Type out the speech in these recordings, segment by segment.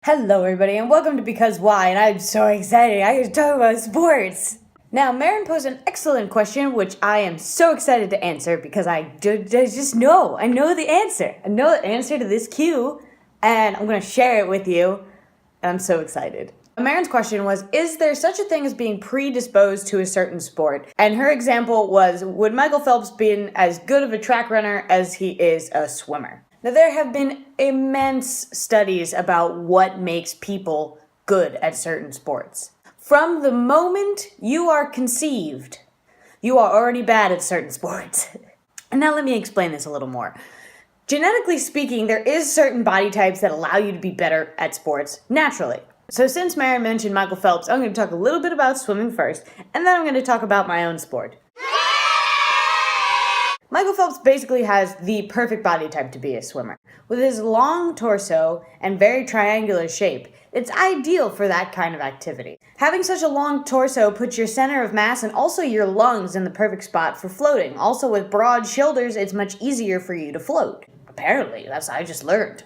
Hello, everybody, and welcome to Because Why, and I'm so excited. I get to talk about sports. Now, Marin posed an excellent question, which I am so excited to answer because I just know. I know the answer. I know the answer to this cue, and I'm going to share it with you, and I'm so excited. Marin's question was, is there such a thing as being predisposed to a certain sport? And her example was, would Michael Phelps be as good of a track runner as he is a swimmer? Now, there have been immense studies about what makes people good at certain sports. From the moment you are conceived, you are already bad at certain sports. And now let me explain this a little more. Genetically speaking, there is certain body types that allow you to be better at sports naturally. So since Marin mentioned Michael Phelps, I'm going to talk a little bit about swimming first, and then I'm going to talk about my own sport. Michael Phelps basically has the perfect body type to be a swimmer. With his long torso and very triangular shape, it's ideal for that kind of activity. Having such a long torso puts your center of mass and also your lungs in the perfect spot for floating. Also, with broad shoulders, it's much easier for you to float. Apparently, that's what I just learned.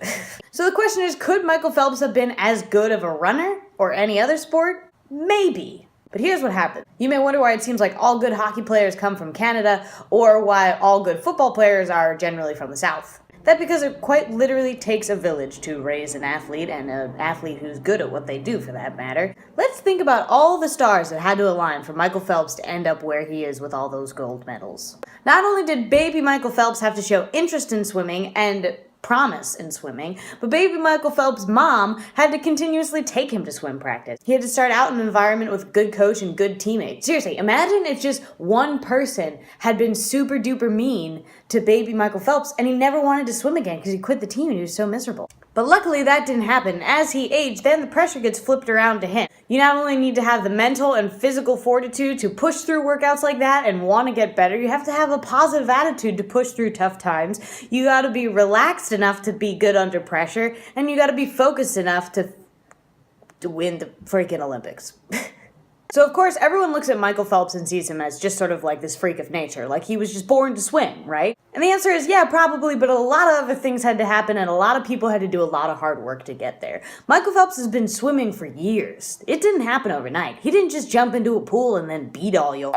So the question is, could Michael Phelps have been as good of a runner or any other sport? Maybe. But here's what happened. You may wonder why it seems like all good hockey players come from Canada, or why all good football players are generally from the South. That's because it quite literally takes a village to raise an athlete, and an athlete who's good at what they do for that matter. Let's think about all the stars that had to align for Michael Phelps to end up where he is with all those gold medals. Not only did baby Michael Phelps have to show interest in swimming and promise in swimming, but baby Michael Phelps' mom had to continuously take him to swim practice. He had to start out in an environment with good coach and good teammates. Seriously, imagine if just one person had been super duper mean to baby Michael Phelps and he never wanted to swim again because he quit the team and he was so miserable. But luckily that didn't happen. As he aged, then the pressure gets flipped around to him. You not only need to have the mental and physical fortitude to push through workouts like that and want to get better, you have to have a positive attitude to push through tough times. You got to be relaxed enough to be good under pressure, and you got to be focused enough to win the freaking Olympics. So, of course, everyone looks at Michael Phelps and sees him as just sort of like this freak of nature, like he was just born to swim, right? And the answer is, yeah, probably, but a lot of other things had to happen, and a lot of people had to do a lot of hard work to get there. Michael Phelps has been swimming for years. It didn't happen overnight. He didn't just jump into a pool and then beat all your...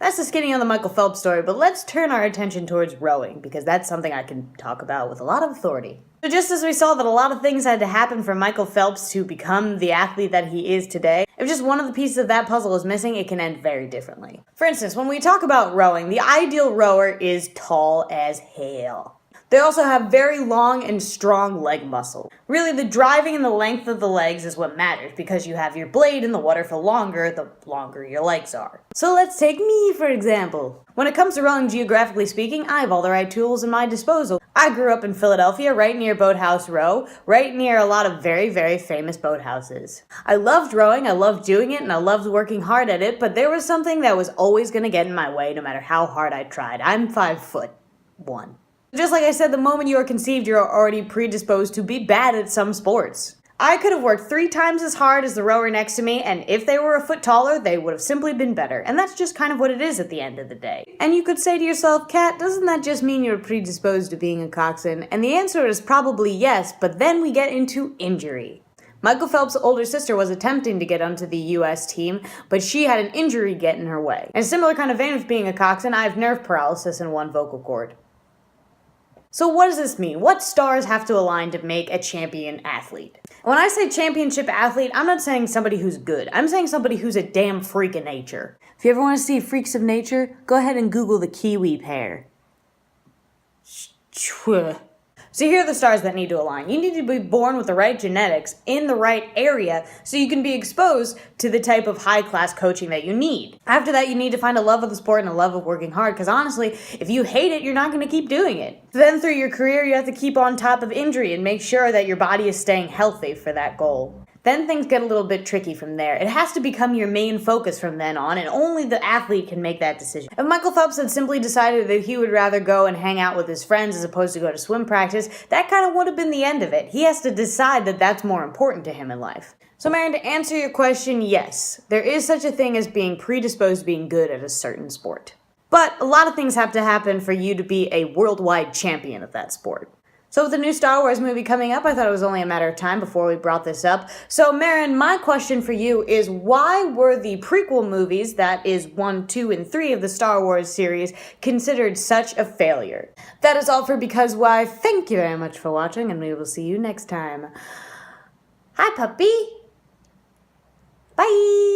That's the skinny on the Michael Phelps story, but let's turn our attention towards rowing, because that's something I can talk about with a lot of authority. So just as we saw that a lot of things had to happen for Michael Phelps to become the athlete that he is today, if just one of the pieces of that puzzle is missing, it can end very differently. For instance, when we talk about rowing, the ideal rower is tall as hell. They also have very long and strong leg muscle. Really, the driving and the length of the legs is what matters, because you have your blade in the water for longer, the longer your legs are. So let's take me, for example. When it comes to rowing, geographically speaking, I have all the right tools at my disposal. I grew up in Philadelphia, right near Boathouse Row, right near a lot of very, very famous boathouses. I loved rowing, I loved doing it, and I loved working hard at it, but there was something that was always going to get in my way no matter how hard I tried. I'm 5'1". Just like I said, the moment you are conceived, you're already predisposed to be bad at some sports. I could have worked 3 times as hard as the rower next to me, and if they were a foot taller, they would have simply been better. And that's just kind of what it is at the end of the day. And you could say to yourself, Kat, doesn't that just mean you're predisposed to being a coxswain? And the answer is probably yes, but then we get into injury. Michael Phelps' older sister was attempting to get onto the U.S. team, but she had an injury get in her way. In a similar kind of vein with being a coxswain, I have nerve paralysis in one vocal cord. So what does this mean? What stars have to align to make a champion athlete? When I say championship athlete, I'm not saying somebody who's good. I'm saying somebody who's a damn freak of nature. If you ever want to see freaks of nature, go ahead and Google the kiwi pear. So here are the stars that need to align. You need to be born with the right genetics in the right area so you can be exposed to the type of high-class coaching that you need. After that, you need to find a love of the sport and a love of working hard, because honestly, if you hate it, you're not going to keep doing it. Then through your career, you have to keep on top of injury and make sure that your body is staying healthy for that goal. Then things get a little bit tricky from there. It has to become your main focus from then on, and only the athlete can make that decision. If Michael Phelps had simply decided that he would rather go and hang out with his friends as opposed to go to swim practice, that kind of would have been the end of it. He has to decide that that's more important to him in life. So Marin, to answer your question, yes, there is such a thing as being predisposed to being good at a certain sport. But a lot of things have to happen for you to be a worldwide champion of that sport. So with the new Star Wars movie coming up, I thought it was only a matter of time before we brought this up. So Marin, my question for you is, why were the prequel movies, that is 1, 2, and 3 of the Star Wars series, considered such a failure? That is all for Because Why. Thank you very much for watching, and we will see you next time. Hi, puppy. Bye.